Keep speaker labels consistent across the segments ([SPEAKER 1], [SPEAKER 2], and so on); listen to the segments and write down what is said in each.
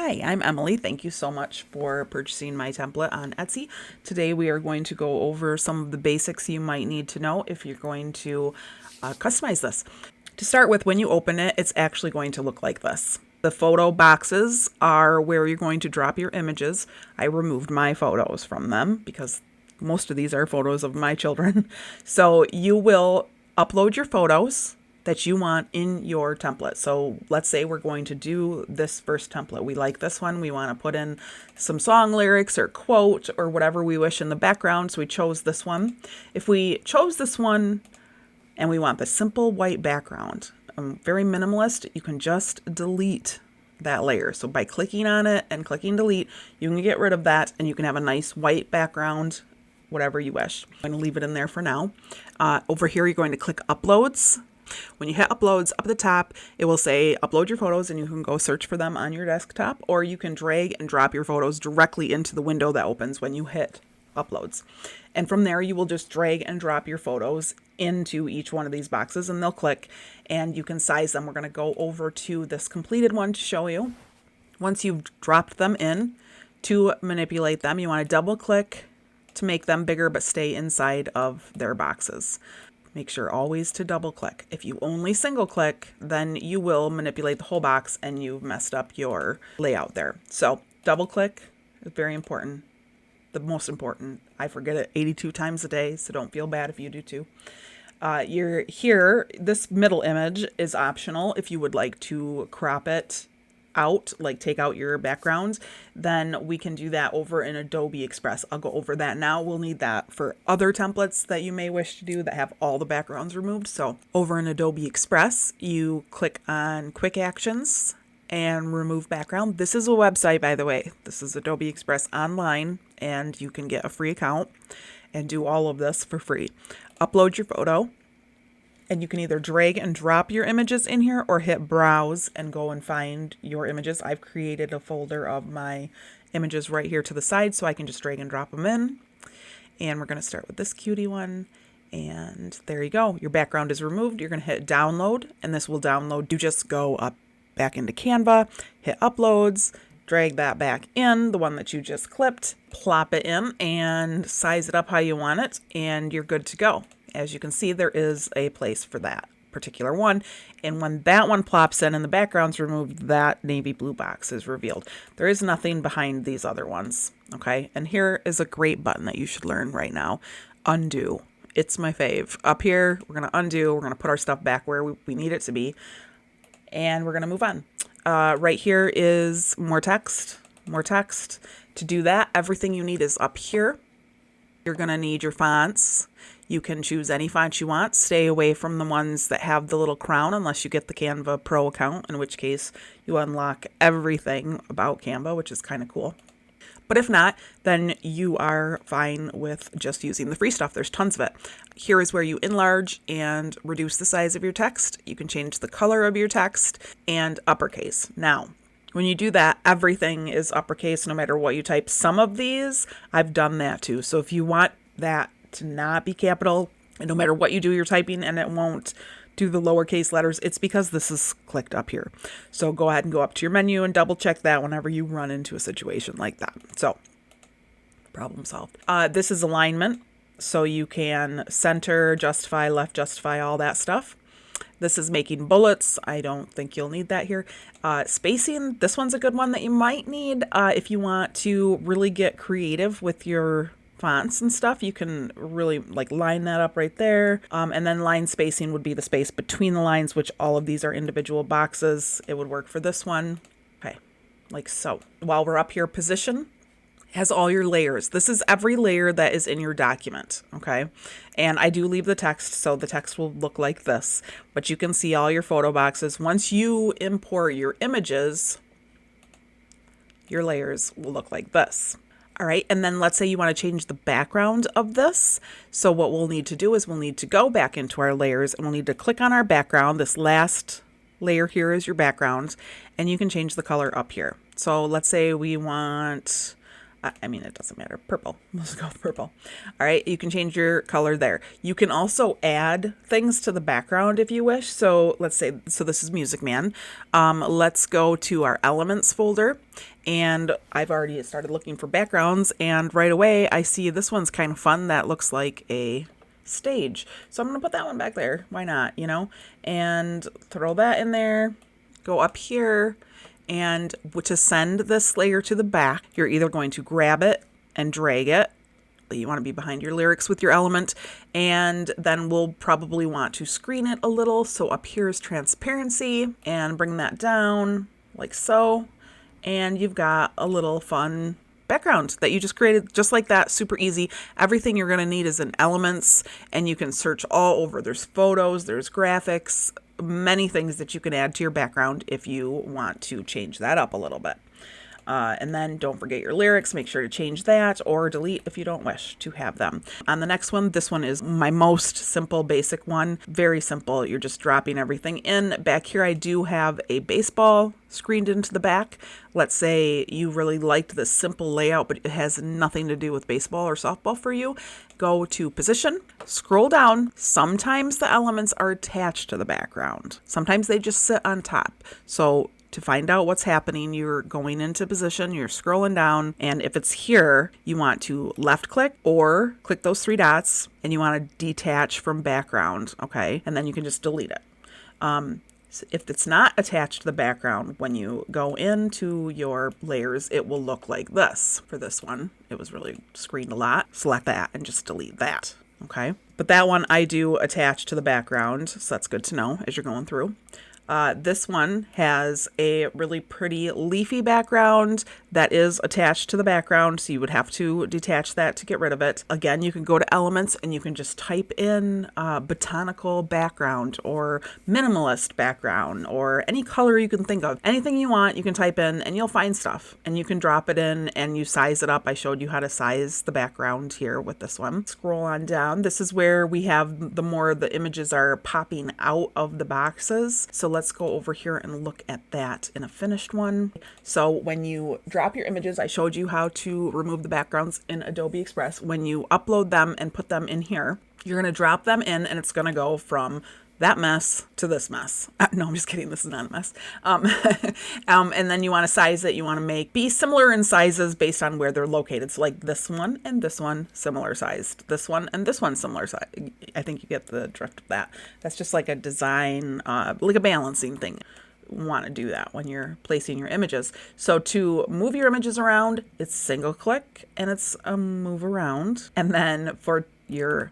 [SPEAKER 1] Hi, I'm Emily. Thank you so much for purchasing my template on Etsy. Today we are going to go over some of the basics you might need to know if you're going to customize this. To start with, when you open it, it's actually going to look like this. The photo boxes are where you're going to drop your images. I removed my photos from them because most of these are photos of my children. So you will upload your photos that you want in your template. So let's say we're going to do this first template. We like this one. We want to put in some song lyrics or quote or whatever we wish in the background. So we chose this one. If we chose this one and we want the simple white background, very minimalist, you can just delete that layer. So by clicking on it and clicking delete, you can get rid of that and you can have a nice white background, whatever you wish. I'm going to leave it in there for now. Over here, you're going to click uploads. When you hit uploads, up at the top, it will say upload your photos and you can go search for them on your desktop, or you can drag and drop your photos directly into the window that opens when you hit uploads. And from there, you will just drag and drop your photos into each one of these boxes and they'll click and you can size them. We're going to go over to this completed one to show you. Once you've dropped them in, to manipulate them, you want to double click to make them bigger but stay inside of their boxes. Make sure always to double click. If you only single click, then you will manipulate the whole box and you've messed up your layout there. So double click is very important. The most important. I forget it 82 times a day, so don't feel bad if you do too. You're here. This middle image is optional. If you would like to crop it out, like take out your backgrounds, then we can do that over in Adobe Express. I'll go over that now. We'll need that for other templates that you may wish to do that have all the backgrounds removed. So over in Adobe Express, you click on Quick Actions and remove background. This is a website, by the way. This is Adobe Express online, and you can get a free account and do all of this for free. Upload your photo. And you can either drag and drop your images in here or hit browse and go and find your images. I've created a folder of my images right here to the side so I can just drag and drop them in. And we're going to start with this cutie one. And there you go. Your background is removed. You're going to hit download and this will download. You just go up back into Canva, hit uploads, drag that back in, the one that you just clipped, plop it in and size it up how you want it. And you're good to go. As you can see, there is a place for that particular one. And when that one plops in and the background's removed, that navy blue box is revealed. There is nothing behind these other ones. Okay. And here is a great button that you should learn right now. Undo. It's my fave. Up here, we're going to undo. We're going to put our stuff back where we need it to be. And we're going to move on. Right here is more text. More text. To do that, everything you need is up here. You're going to need your fonts. You can choose any font you want. Stay away from the ones that have the little crown unless you get the Canva Pro account, in which case you unlock everything about Canva, which is kind of cool. But if not, then you are fine with just using the free stuff. There's tons of it. Here is where you enlarge and reduce the size of your text. You can change the color of your text and uppercase. Now, when you do that, everything is uppercase no matter what you type. Some of these, I've done that too. So if you want that to not be capital, and no matter what you do, you're typing and it won't do the lowercase letters, it's because this is clicked up here. So go ahead and go up to your menu and double check that whenever you run into a situation like that. So problem solved. This is alignment. So you can center, justify, left, justify, all that stuff. This is making bullets. I don't think you'll need that here. Spacing, this one's a good one that you might need if you want to really get creative with your fonts and stuff. You can really like line that up right there. And then line spacing would be the space between the lines, which all of these are individual boxes. It would work for this one. Okay, like so. While we're up here, position has all your layers. This is every layer that is in your document, okay? And I do leave the text, so the text will look like this, but you can see all your photo boxes. Once you import your images, your layers will look like this. All right, and then let's say you want to change the background of this. So what we'll need to do is we'll need to go back into our layers and we'll need to click on our background. This last layer here is your background, and you can change the color up here. So let's say we want I mean, it doesn't matter. Purple. Let's go with purple. All right. You can change your color there. You can also add things to the background if you wish. So let's say, so this is Music Man. Let's go to our elements folder. And I've already started looking for backgrounds. And right away, I see this one's kind of fun. That looks like a stage. So I'm going to put that one back there. Why not, you know? And throw that in there. Go up here. And to send this layer to the back, you're either going to grab it and drag it. You want to be behind your lyrics with your element. And then we'll probably want to screen it a little. So up here is transparency, and bring that down like so. And you've got a little fun background that you just created just like that. Super easy. Everything you're going to need is in elements, and you can search all over. There's photos, there's graphics, many things that you can add to your background if you want to change that up a little bit. And then don't forget your lyrics. Make sure to change that or delete if you don't wish to have them. On the next one, this one is my most simple, basic one. Very simple. You're just dropping everything in. Back here, I do have a baseball screened into the back. Let's say you really liked this simple layout, but it has nothing to do with baseball or softball for you. Go to position, scroll down. Sometimes the elements are attached to the background. Sometimes they just sit on top. So to find out what's happening, you're going into position, you're scrolling down, and if it's here, you want to left click or click those three dots, and you want to detach from background, okay? And then you can just delete it. So if it's not attached to the background, when you go into your layers, it will look like this. For this one, it was really screened a lot. Select that and just delete that, okay? But that one I do attach to the background, so that's good to know as you're going through. This one has a really pretty leafy background that is attached to the background, so you would have to detach that to get rid of it. Again, you can go to elements and you can just type in botanical background or minimalist background or any color you can think of. Anything you want, you can type in and you'll find stuff, and you can drop it in and you size it up. I showed you how to size the background here with this one. Scroll on down. This is where we have the more the images are popping out of the boxes. So let's go over here and look at that in a finished one. So when you drop your images, I showed you how to remove the backgrounds in Adobe Express. When you upload them and put them in here, you're going to drop them in, and it's going to go from that mess to this mess. No, I'm just kidding. This is not a mess. And then you want to size it. You want to be similar in sizes based on where they're located. So like this one and this one, similar sized. This one and this one, similar size. I think you get the drift of that. That's just like a design, like a balancing thing. Want to do that when you're placing your images. So to move your images around, it's single click and it's a move around. And then for your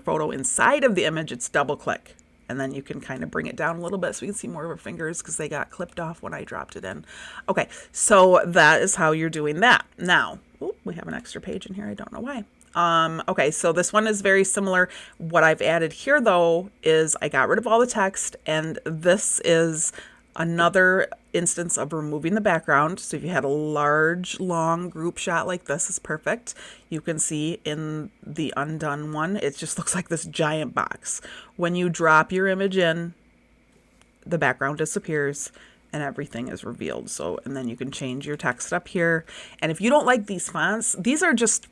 [SPEAKER 1] photo inside of the image, it's double click, and then you can kind of bring it down a little bit so you can see more of our fingers because they got clipped off when I dropped it in. Okay, so that is how you're doing that. Now, we have an extra page in here. I don't know why. Okay, so this one is very similar. What I've added here though is I got rid of all the text, and this is another instance of removing the background. So if you had a large, long group shot like this, is perfect. You can see in the undone one, it just looks like this giant box. When you drop your image in, the background disappears and everything is revealed. So, and then you can change your text up here. And if you don't like these fonts, these are just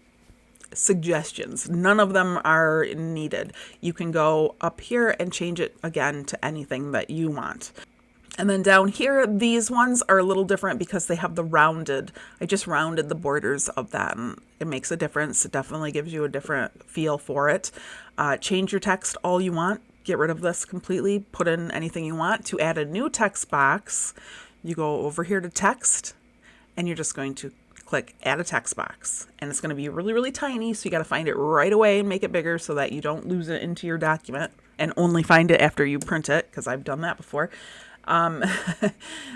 [SPEAKER 1] suggestions. None of them are needed. You can go up here and change it again to anything that you want. And then down here, these ones are a little different because they have the rounded. I just rounded the borders of that, and it makes a difference. It definitely gives you a different feel for it. Change your text all you want. Get rid of this completely. Put in anything you want. To add a new text box, you go over here to text, and you're just going to click add a text box. And it's going to be really, really tiny, so you got to find it right away and make it bigger so that you don't lose it into your document and only find it after you print it, because I've done that before.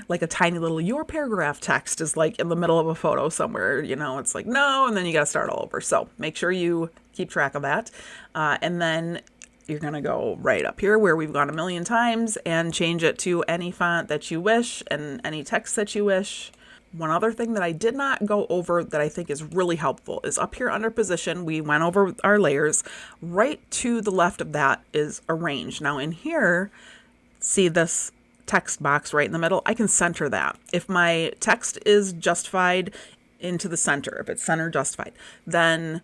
[SPEAKER 1] Like a tiny little, your paragraph text is like in the middle of a photo somewhere, you know, it's like, no, and then you got to start all over. So make sure you keep track of that. And then you're going to go right up here where we've gone a million times and change it to any font that you wish and any text that you wish. One other thing that I did not go over that I think is really helpful is up here under position. We went over our layers. Right to the left of that is arrange. Now in here, see this text box right in the middle? I can center that. If my text is justified into the center, if it's center justified, then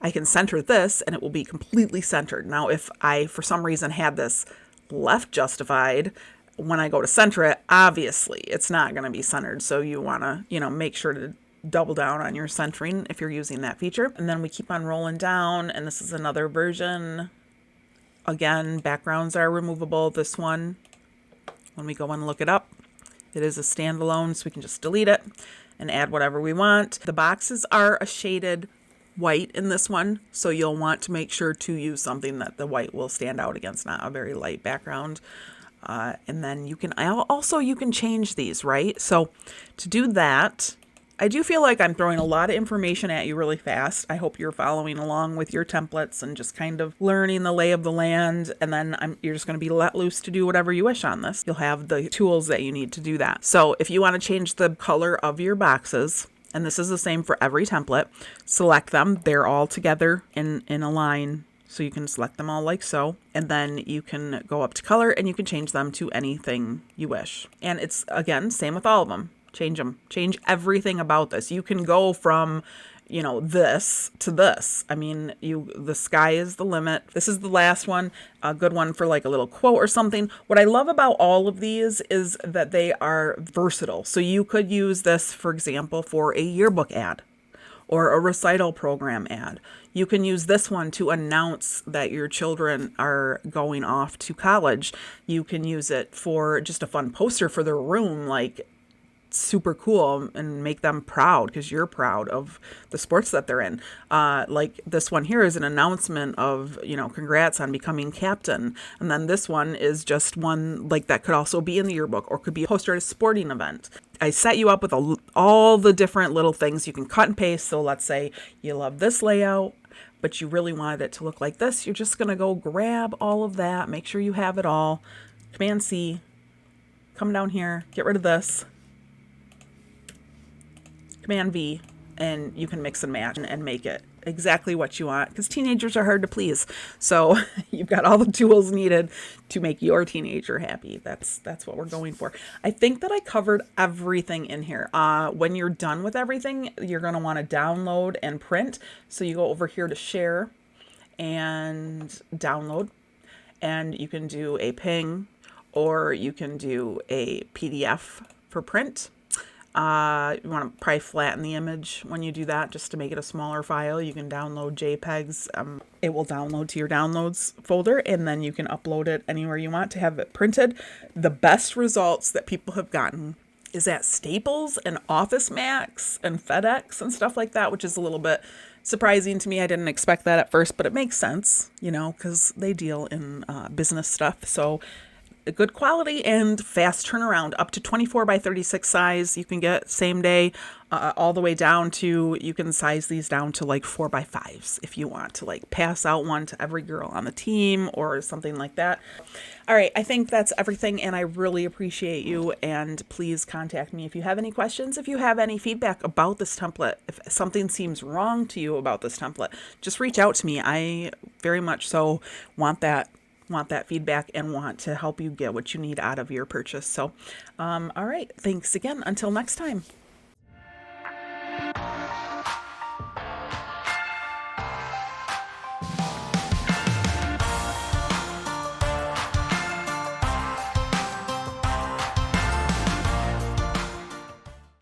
[SPEAKER 1] I can center this and it will be completely centered. Now, if I, for some reason, had this left justified, when I go to center it, obviously it's not going to be centered. So you want to, make sure to double down on your centering if you're using that feature. And then we keep on rolling down, and this is another version. Again, backgrounds are removable. This one, when we go and look it up, it is a standalone, so we can just delete it and add whatever we want. The boxes are a shaded white in this one, so you'll want to make sure to use something that the white will stand out against, not a very light background. And then you can change these, right? So to do that, I do feel like I'm throwing a lot of information at you really fast. I hope you're following along with your templates and just kind of learning the lay of the land. And then you're just going to be let loose to do whatever you wish on this. You'll have the tools that you need to do that. So if you want to change the color of your boxes, and this is the same for every template, select them. They're all together in a line. So you can select them all like so, and then you can go up to color and you can change them to anything you wish. And it's, again, same with all of them. Change them. Change everything about this. You can go from, this to this. I mean, the sky is the limit. This is the last one, a good one for like a little quote or something. What I love about all of these is that they are versatile. So you could use this, for example, for a yearbook ad or a recital program ad. You can use this one to announce that your children are going off to college. You can use it for just a fun poster for their room, like super cool, and make them proud because you're proud of the sports that they're in. Like this one here is an announcement of, congrats on becoming captain. And then this one is just one like that could also be in the yearbook or could be a poster at a sporting event. I set you up with all the different little things you can cut and paste. So let's say you love this layout, but you really wanted it to look like this. You're just going to go grab all of that. Make sure you have it all. Command C, come down here, get rid of this. Command V, and you can mix and match and make it exactly what you want, because teenagers are hard to please. So you've got all the tools needed to make your teenager happy. That's what we're going for. I think that I covered everything in here. When you're done with everything, you're going to want to download and print. So you go over here to share and download, and you can do a ping or you can do a PDF for print. You want to probably flatten the image when you do that just to make it a smaller file. You can download JPEGs. It will download to your downloads folder, and then you can upload it anywhere you want to have it printed. The best results that people have gotten is at Staples and Office Max and FedEx and stuff like that, which is a little bit surprising to me. I didn't expect that at first, but it makes sense, because they deal in business stuff. So good quality and fast turnaround, up to 24 by 36 size. You can get same day, all the way down to, you can size these down to like 4 by 5s if you want to like pass out one to every girl on the team or something like that. All right, I think that's everything, and I really appreciate you, and please contact me if you have any questions, if you have any feedback about this template, if something seems wrong to you about this template, just reach out to me. I very much so want that feedback and want to help you get what you need out of your purchase. So, all right. Thanks again. Until next time.